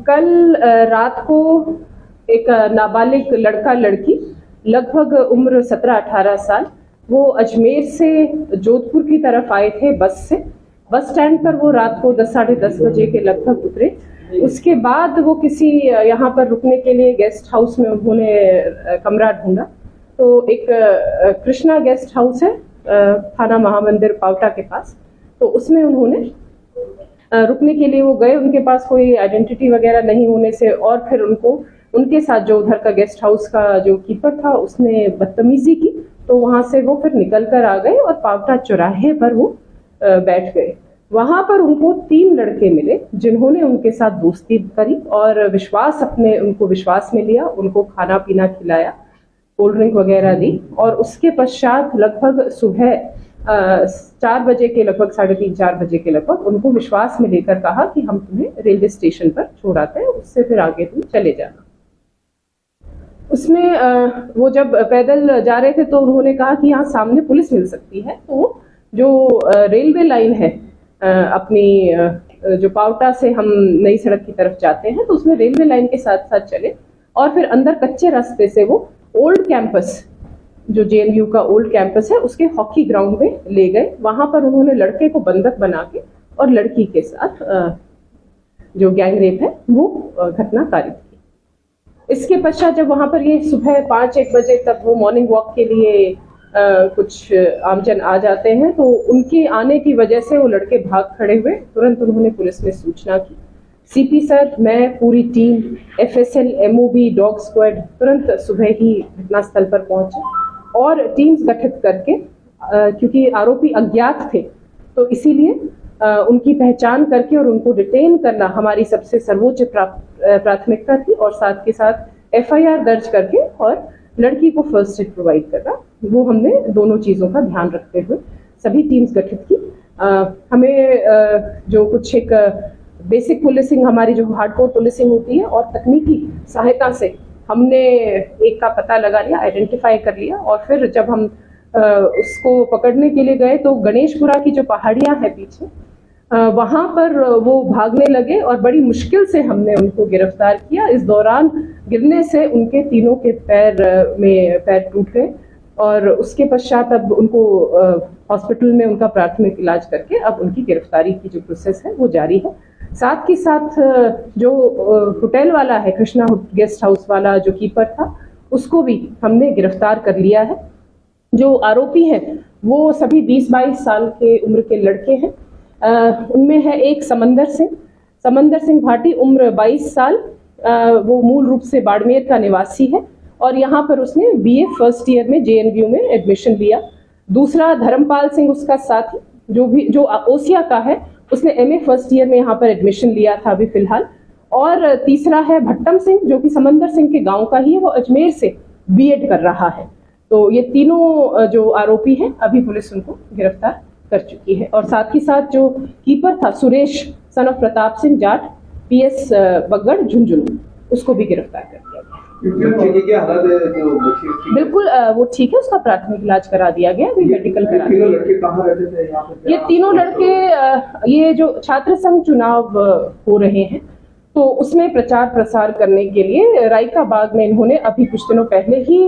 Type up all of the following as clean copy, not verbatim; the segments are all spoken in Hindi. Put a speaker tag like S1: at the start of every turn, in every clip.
S1: कल रात को एक नाबालिग लड़का लड़की लगभग उम्र 17-18 साल वो अजमेर से जोधपुर की तरफ आए थे बस से। बस स्टैंड पर वो रात को 10-10:30 बजे के लगभग उतरे। उसके बाद वो किसी यहाँ पर रुकने के लिए गेस्ट हाउस में उन्होंने कमरा ढूंढा। तो एक कृष्णा गेस्ट हाउस है थाना महामंदिर पावटा के पास, तो उसमें उन्होंने रुकने के लिए वो गए। उनके पास कोई आइडेंटिटी वगैरह नहीं होने से और फिर उनके साथ जो उधर का गेस्ट हाउस का जो कीपर था उसने बदतमीजी की, तो वहां से वो फिर निकल कर आ गए और पावटा चौराहे पर वो बैठ गए। वहां पर उनको 3 लड़के मिले जिन्होंने उनके साथ दोस्ती करी और उनको विश्वास में लिया, उनको खाना पीना खिलाया, कोल्ड ड्रिंक वगैरह दी और उसके पश्चात लगभग सुबह 4 बजे के लगभग 3:30-4 बजे के लगभग उनको विश्वास में लेकर कहा कि हम तुम्हें रेलवे स्टेशन पर छोड़ आते हैं, उससे फिर आगे तुम चले जाना। उसमें वो जब पैदल जा रहे थे तो उन्होंने कहा कि यहाँ सामने पुलिस मिल सकती है, तो जो रेलवे लाइन है अपनी जो पावटा से हम नई सड़क की तरफ जाते हैं तो उसमें रेलवे लाइन के साथ साथ चले और फिर अंदर कच्चे रास्ते से वो ओल्ड कैंपस जो जेएनयू का ओल्ड कैंपस है उसके हॉकी ग्राउंड में ले गए। वहां पर उन्होंने लड़के को बंधक बना के और लड़की के साथ जो गैंग रेप है वो घटना कारित की। इसके पश्चात जब वहां पर ये सुबह 5-1 बजे तक वो मॉर्निंग वॉक के लिए कुछ आमजन आ जाते हैं, तो उनके आने की वजह से वो लड़के भाग खड़े हुए। तुरंत उन्होंने पुलिस में सूचना की। सीपी सर, मैं, पूरी team, FSL, MOB, dog squad तुरंत सुबह ही घटनास्थल पर पहुंचे और टीम्स गठित करके क्योंकि आरोपी अज्ञात थे तो इसीलिए उनकी पहचान करके और उनको डिटेन करना हमारी सबसे सर्वोच्च प्राथमिकता थी और साथ के साथ एफआईआर दर्ज करके और लड़की को फर्स्ट एड प्रोवाइड करना, वो हमने दोनों चीज़ों का ध्यान रखते हुए सभी टीम्स गठित की। हमें जो कुछ एक बेसिक पुलिसिंग हमारी जो हार्डकोर पुलिसिंग होती है और तकनीकी सहायता से हमने एक का पता लगा लिया, आइडेंटिफाई कर लिया और फिर जब हम उसको पकड़ने के लिए गए तो गणेशपुरा की जो पहाड़ियां हैं पीछे वहां पर वो भागने लगे और बड़ी मुश्किल से हमने उनको गिरफ्तार किया। इस दौरान गिरने से उनके तीनों के पैर टूट गए और उसके पश्चात अब उनको हॉस्पिटल में उनका प्राथमिक इलाज करके अब उनकी गिरफ्तारी की जो प्रोसेस है वो जारी है। साथ ही साथ जो होटल वाला है, कृष्णा गेस्ट हाउस वाला जो कीपर था, उसको भी हमने गिरफ्तार कर लिया है। जो आरोपी हैं वो सभी 20-22 साल के उम्र के लड़के हैं। उनमें है एक समंदर सिंह भाटी, उम्र 22 साल, वो मूल रूप से बाड़मेर का निवासी है और यहाँ पर उसने बीए फर्स्ट ईयर में जेएनयू में एडमिशन लिया। दूसरा धर्मपाल सिंह उसका साथी जो ओसिया का है, उसने एमए फर्स्ट ईयर में यहाँ पर एडमिशन लिया था अभी फिलहाल। और तीसरा है भट्टम सिंह जो कि समंदर सिंह के गांव का ही है, वो अजमेर से बीएड कर रहा है। तो ये तीनों जो आरोपी हैं अभी पुलिस उनको गिरफ्तार कर चुकी है और साथ ही साथ जो कीपर था Suresh son of Pratap Singh Jat, PS Bagar Jhunjhunu, उसको भी गिरफ्तार कर दिया गया। बिल्कुल वो ठीक है, उसका प्राथमिक इलाज करा दिया गया, अभी मेडिकल करा दिया। ये तीनों लड़के ये जो छात्र संघ चुनाव हो रहे हैं तो उसमें प्रचार प्रसार करने के लिए रायका बाग में इन्होंने अभी कुछ दिनों पहले ही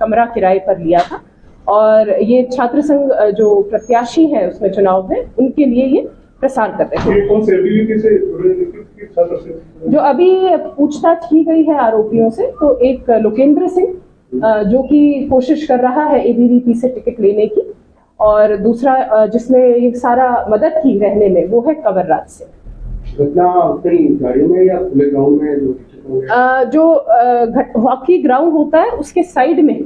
S1: कमरा किराए पर लिया था और ये छात्र संघ जो प्रत्याशी है उसमें चुनाव में उनके लिए ये प्रसार कर रहे हैं। जो अभी पूछताछ की गई है आरोपियों से, तो एक लोकेंद्र सिंह जो कि कोशिश कर रहा है एबीवीपी से टिकट लेने की और दूसरा जिसने ये सारा मदद की रहने में वो है कंवर राज सिंह। गाड़ी में या खुले ग्राउंड में? जो हॉकी ग्राउंड होता है उसके साइड में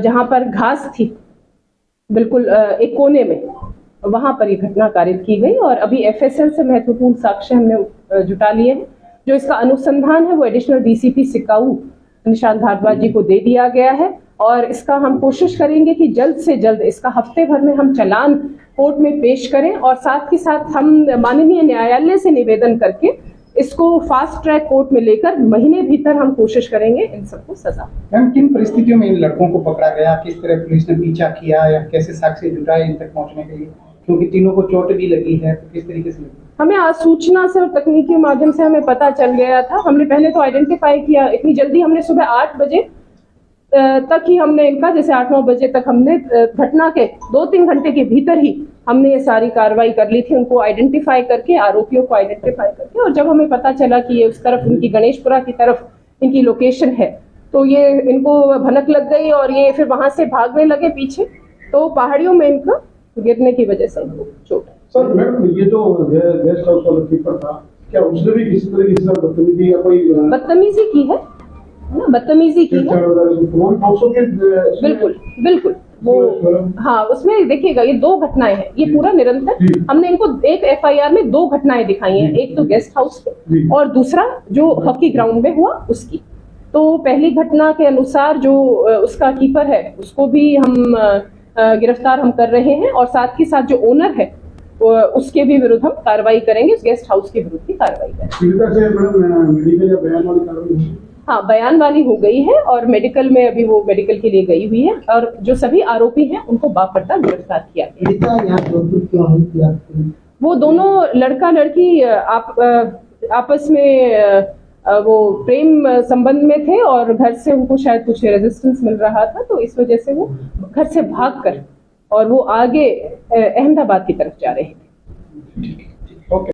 S1: जहां पर घास थी बिल्कुल एक कोने में, वहां पर ये घटना कारित की गई और अभी एफएसएल से महत्वपूर्ण साक्ष्य हमने जुटा लिए हैं। जो इसका अनुसंधान है वो एडिशनल डीसीपी सिकाऊ निशांत भारद्वाज जी को दे दिया गया है और इसका हम कोशिश करेंगे कि जल्द से जल्द इसका हफ्ते भर में हम चालान कोर्ट में पेश करें और साथ ही साथ हम माननीय न्यायालय से निवेदन करके इसको फास्ट ट्रैक कोर्ट में लेकर महीने भीतर हम कोशिश करेंगे इन सबको सजा।
S2: मैम, किन परिस्थितियों में इन लड़कों को पकड़ा गया, किस तरह पुलिस ने पीछा किया या कैसे साक्ष्य जुटाए इन तक पहुंचने के लिए? क्योंकि तीनों को चोट भी लगी है, तो किस तरीके से लगी?
S1: हमें आज सूचना से और तकनीकी माध्यम से हमें पता चल गया था। हमने पहले तो आइडेंटिफाई किया, इतनी जल्दी हमने सुबह 8 बजे तक ही हमने इनका, जैसे 8-9 बजे तक हमने घटना के 2-3 घंटे के भीतर ही हमने ये सारी कार्रवाई कर ली थी, उनको आइडेंटिफाई करके, आरोपियों को आइडेंटिफाई करके। और जब हमें पता चला कि ये उस तरफ, उनकी गणेशपुरा की तरफ इनकी लोकेशन है, तो ये इनको भनक लग गई और ये फिर वहां से भागने लगे पीछे, तो पहाड़ियों में इनका गिरने की वजह से इनको चोट।
S3: सर मैडम, ये जो गेस्ट हाउस का कीपर था, क्या उसने भी किसी तरह की बदतमीजी या कोई
S1: बदतमीजी की है ना, बदतमीजी की है, बिल्कुल बिल्कुल। वो हाँ, उसमें देखिएगा ये 2 घटनाएं हैं, ये पूरा निरंतर हमने इनको एक FIR में 2 घटनाएं दिखाई हैं, एक तो गेस्ट हाउस की और दूसरा जो हॉकी ग्राउंड में हुआ उसकी। तो पहली घटना के अनुसार जो उसका कीपर है उसको भी हम गिरफ्तार हम कर रहे हैं, और साथ ही साथ जो ओनर है उसके भी विरुद्ध हम कार्रवाई करेंगे, उस गेस्ट हाउस के विरुद्ध भी कार्रवाई करेंगे। हाँ, बयान वाली हो गई है और मेडिकल में अभी वो मेडिकल के लिए गई हुई है, और जो सभी आरोपी हैं उनको बापट्टा गिरफ्तार किया गया। वो दोनों लड़का लड़की आपस में वो प्रेम संबंध में थे, और घर से उनको शायद कुछ रेजिस्टेंस मिल रहा था, तो इस वजह से वो घर से भागकर और वो आगे अहमदाबाद की तरफ जा रहे थे।